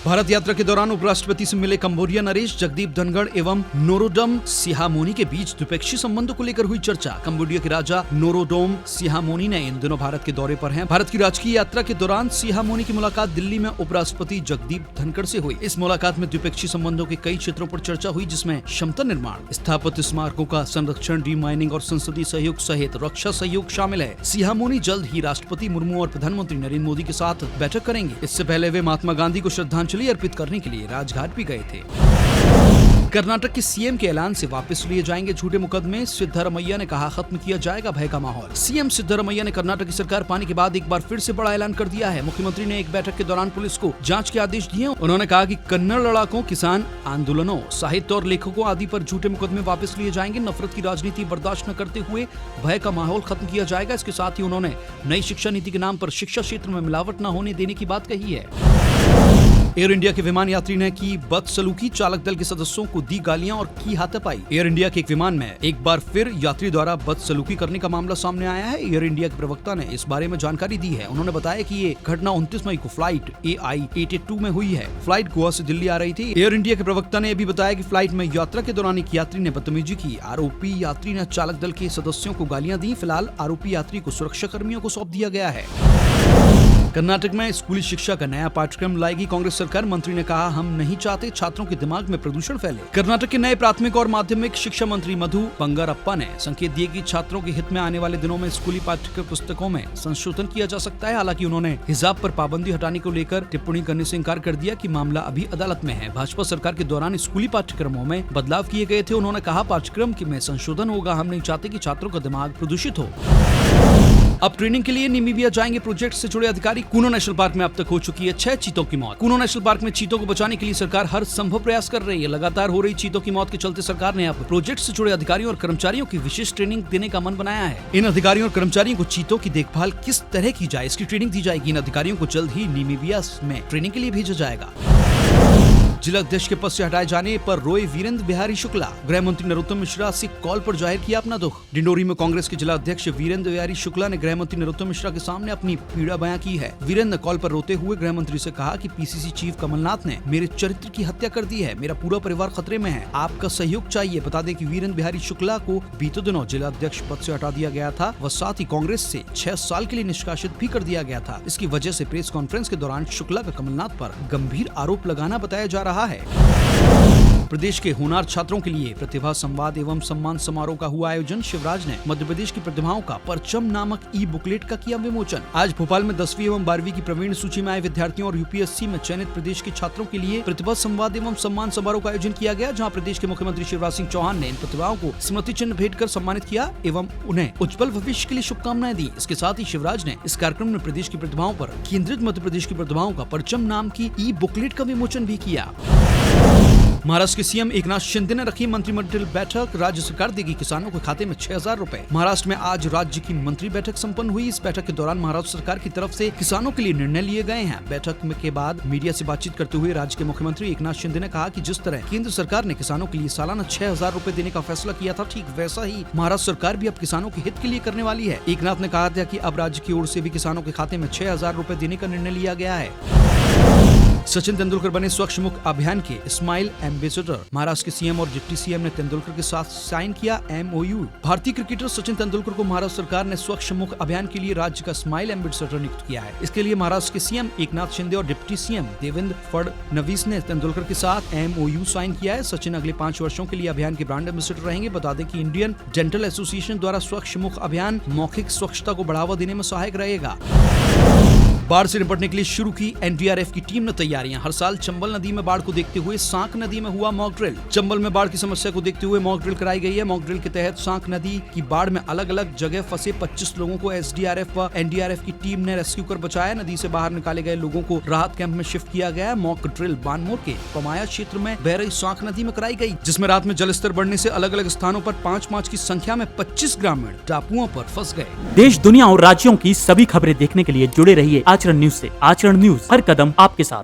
भारत यात्रा के दौरान उपराष्ट्रपति से मिले कंबोडिया नरेश, जगदीप धनखड़ एवं नोरोडम सिहामोनी के बीच द्विपक्षीय संबंधों को लेकर हुई चर्चा। कंबोडिया के राजा नोरोडोम सिहामोनी ने इन दिनों भारत के दौरे पर हैं। भारत की राजकीय यात्रा के दौरान सिहामोनी की मुलाकात दिल्ली में उपराष्ट्रपति जगदीप धनखड़ से हुई। इस मुलाकात में द्विपक्षीय संबंधों के कई क्षेत्रों पर चर्चा हुई, जिसमें क्षमता निर्माण, स्थापत्य स्मारकों का संरक्षण, डीमाइनिंग और संसदीय सहयोग सहित रक्षा सहयोग शामिल है। सिहामोनी जल्द ही राष्ट्रपति मुर्मू और प्रधानमंत्री नरेंद्र मोदी के साथ बैठक करेंगे। इससे पहले वे महात्मा गांधी को श्रद्धांजलि अर्पित करने के लिए राजघाट भी गए थे। कर्नाटक के सीएम के ऐलान से वापस लिए जाएंगे झूठे मुकदमे, सिद्धरमैया ने कहा खत्म किया जाएगा भय का माहौल। सीएम सिद्धरमैया ने कर्नाटक की सरकार पाने के बाद एक बार फिर से बड़ा ऐलान कर दिया है। मुख्यमंत्री ने एक बैठक के दौरान पुलिस को जांच के आदेश दिए। उन्होंने कहा कि कन्नड़ लड़ाकों, किसान आंदोलनों, साहित्य और लेखकों आदि पर झूठे मुकदमे वापस लिए जाएंगे। नफरत की राजनीति बर्दाश्त न करते हुए भय का माहौल खत्म किया जाएगा। इसके साथ ही उन्होंने नई शिक्षा नीति के नाम पर शिक्षा क्षेत्र में मिलावट न होने देने की बात कही है। एयर इंडिया के विमान यात्री ने की बदसलूकी, चालक दल के सदस्यों को दी गालियां और की हाथापाई। एयर इंडिया के एक विमान में एक बार फिर यात्री द्वारा बदसलूकी करने का मामला सामने आया है। एयर इंडिया के प्रवक्ता ने इस बारे में जानकारी दी है। उन्होंने बताया कि ये घटना 29 मई को फ्लाइट AI-82 में हुई है। फ्लाइट गोवा से दिल्ली आ रही थी। एयर इंडिया के प्रवक्ता ने भी बताया कि फ्लाइट में यात्रा के दौरान एक यात्री ने बदतमीजी की। आरोपी यात्री ने चालक दल के सदस्यों को गालियां दी। फिलहाल आरोपी यात्री को सुरक्षा कर्मियों को सौंप दिया गया है। कर्नाटक में स्कूली शिक्षा का नया पाठ्यक्रम लाएगी कांग्रेस सरकार। मंत्री ने कहा, हम नहीं चाहते छात्रों के दिमाग में प्रदूषण फैले। कर्नाटक के नए प्राथमिक और माध्यमिक शिक्षा मंत्री मधु बंगारप्पा ने संकेत दिए कि छात्रों के हित में आने वाले दिनों में स्कूली पाठ्यक्रम पुस्तकों में संशोधन किया जा सकता है। हालांकि उन्होंने हिजाब पर पाबंदी हटाने को लेकर टिप्पणी करने से इंकार कर दिया कि मामला अभी अदालत में है। भाजपा सरकार के दौरान स्कूली पाठ्यक्रमों में बदलाव किए गए थे। उन्होंने कहा, पाठ्यक्रम में संशोधन होगा। हम नहीं चाहते कि छात्रों का दिमाग प्रदूषित हो। अब ट्रेनिंग के लिए नामीबिया जाएंगे प्रोजेक्ट से जुड़े अधिकारी। कूनो नेशनल पार्क में अब तक हो चुकी है 6 चीतों की मौत। कूनो नेशनल पार्क में चीतों को बचाने के लिए सरकार हर संभव प्रयास कर रही है। लगातार हो रही चीतों की मौत के चलते सरकार ने अब प्रोजेक्ट से जुड़े अधिकारियों और कर्मचारियों की विशेष ट्रेनिंग देने का मन बनाया है। इन अधिकारियों और कर्मचारियों को चीतों की देखभाल किस तरह की जाए, इसकी ट्रेनिंग दी जाएगी। इन अधिकारियों को जल्द ही नामीबिया में ट्रेनिंग के लिए भेजा जाएगा। जिला अध्यक्ष के पद से हटाए जाने पर रोए वीरेंद्र बिहारी शुक्ला। गृह मंत्री नरोत्तम मिश्रा से कॉल पर जाहिर किया अपना दुख। डिंडोरी में कांग्रेस के जिला अध्यक्ष वीरेंद्र बिहारी शुक्ला ने गृह मंत्री नरोत्तम मिश्रा के सामने अपनी पीड़ा बयां की है। वीरेंद्र ने कॉल पर रोते हुए गृह मंत्री से कहा कि PCC चीफ कमलनाथ ने मेरे चरित्र की हत्या कर दी है। मेरा पूरा परिवार खतरे में है। आपका सहयोग चाहिए। बता दें कि वीरेंद्र बिहारी शुक्ला को बीते दिनों जिला अध्यक्ष पद से हटा दिया गया था व साथ ही कांग्रेस से 6 साल के लिए निष्कासित भी कर दिया गया था। इसकी वजह से प्रेस कॉन्फ्रेंस के दौरान शुक्ला का कमलनाथ पर गंभीर आरोप लगाना बताया जा रहा है। प्रदेश के होनहार छात्रों के लिए प्रतिभा संवाद एवं सम्मान समारोह का हुआ आयोजन। शिवराज ने मध्य प्रदेश की प्रतिभाओं का परचम नामक ई-बुकलेट का किया विमोचन। आज भोपाल में 10वीं एवं 12वीं की प्रवीण सूची में आए विद्यार्थियों और UPSC में चयनित प्रदेश के छात्रों के लिए प्रतिभा संवाद एवं सम्मान समारोह का आयोजन किया गया, जहाँ प्रदेश के मुख्यमंत्री शिवराज सिंह चौहान ने इन प्रतिभाओं को स्मृति चिन्ह भेंट कर सम्मानित किया एवं उन्हें उज्जवल भविष्य के लिए शुभकामनाएं दी। इसके साथ ही शिवराज ने इस कार्यक्रम में प्रदेश की प्रतिभाओं पर केंद्रित मध्य प्रदेश की प्रतिभाओं का परचम नाम की ई-बुकलेट का विमोचन भी किया। महाराष्ट्र के सीएम एकनाथ शिंदे ने रखी मंत्रिमंडल बैठक। राज्य सरकार देगी किसानों के खाते में 6,000 रुपए। महाराष्ट्र में आज राज्य की मंत्री बैठक संपन्न हुई। इस बैठक के दौरान महाराष्ट्र सरकार की तरफ से किसानों के लिए निर्णय लिए गए हैं। बैठक के बाद मीडिया से बातचीत करते हुए राज्य के मुख्यमंत्री एकनाथ शिंदे ने कहा कि जिस तरह केंद्र सरकार ने किसानों के लिए सालाना 6,000 रुपए देने का फैसला किया था, ठीक वैसा ही महाराष्ट्र सरकार भी अब किसानों के हित के लिए करने वाली है। एकनाथ ने कहा था कि अब राज्य की ओर से भी किसानों के खाते में 6,000 रुपए देने का निर्णय लिया गया है। सचिन तेंदुलकर बने स्वच्छ मुख अभियान के स्माइल एम्बेसडर। महाराष्ट्र के सीएम और डिप्टी सीएम ने तेंदुलकर के साथ साइन किया MOU। भारतीय क्रिकेटर सचिन तेंदुलकर को महाराष्ट्र सरकार ने स्वच्छ मुख अभियान के लिए राज्य का स्माइल एम्बेसडर नियुक्त किया है। इसके लिए महाराष्ट्र के सीएम एकनाथ शिंदे और डिप्टी सीएम देवेंद्र फडणवीस ने तेंदुलकर के साथ MOU साइन किया है। सचिन अगले 5 वर्षों के लिए अभियान के ब्रांड एम्बेसडर रहेंगे। बता दें कि इंडियन डेंटल एसोसिएशन द्वारा स्वच्छ मुख अभियान मौखिक स्वच्छता को बढ़ावा देने में सहायक रहेगा। बाढ़ से निपटने के लिए शुरू की NDRF की टीम ने तैयारियां। हर साल चंबल नदी में बाढ़ को देखते हुए सांक नदी में हुआ मॉक ड्रिल। चंबल में बाढ़ की समस्या को देखते हुए मॉक ड्रिल कराई गई है। मॉक ड्रिल के तहत सांक नदी की बाढ़ में अलग अलग जगह फंसे 25 लोगों को SDRF व NDRF की टीम ने रेस्क्यू कर बचाया। नदी से बाहर निकाले गए लोगों को राहत कैंप में शिफ्ट किया गया। मॉक ड्रिल बानमोर के पमाया क्षेत्र में बह रही सांक नदी में कराई गई, जिसमें रात में जलस्तर बढ़ने से अलग अलग स्थानों पर 5 की संख्या में 25 ग्रामीण टापुओं पर फंस गए। देश, दुनिया और राज्यों की सभी खबरें देखने के लिए जुड़े रहिए आचरण न्यूज से। आचरण न्यूज, हर कदम आपके साथ।